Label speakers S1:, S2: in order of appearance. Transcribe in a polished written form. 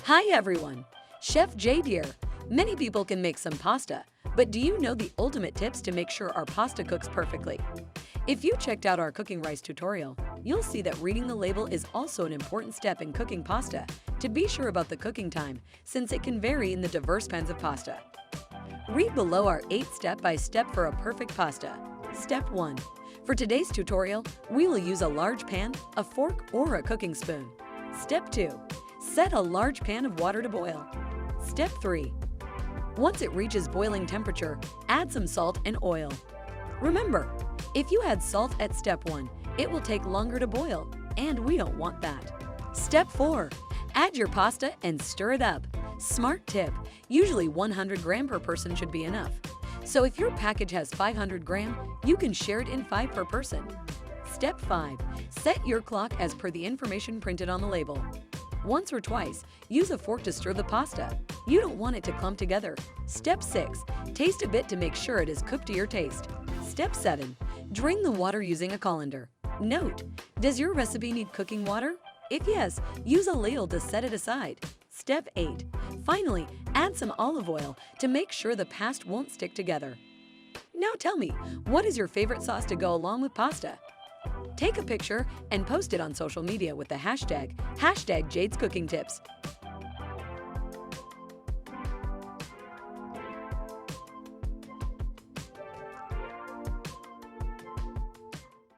S1: Hi everyone, Chef Jade here. Many people can make some pasta, but do you know the ultimate tips to make sure our pasta cooks perfectly? If you checked out our cooking rice tutorial, you'll see that reading the label is also an important step in cooking pasta to be sure about the cooking time, since it can vary in the diverse pans of pasta. Read below our 8 step-by-step for a perfect pasta. Step 1. For today's tutorial, we will use a large pan, a fork, or a cooking spoon. Step 2. Set a large pan of water to boil. Step 3. Once it reaches boiling temperature, add some salt and oil. Remember, if you add salt at step 1, it will take longer to boil, and we don't want that. Step 4. Add your pasta and stir it up. Smart tip, usually 100 grams per person should be enough. So if your package has 500 grams, you can share it in 5 per person. Step 5. Set your clock as per the information printed on the label. Once or twice, use a fork to stir the pasta. You don't want it to clump together. Step 6. Taste a bit to make sure it is cooked to your taste. Step 7. Drain the water using a colander. Note: does your recipe need cooking water? If yes, use a ladle to set it aside. Step 8. Finally, add some olive oil to make sure the pasta won't stick together. Now tell me, what is your favorite sauce to go along with pasta? Take a picture and post it on social media with the hashtag Jade's Cooking Tips.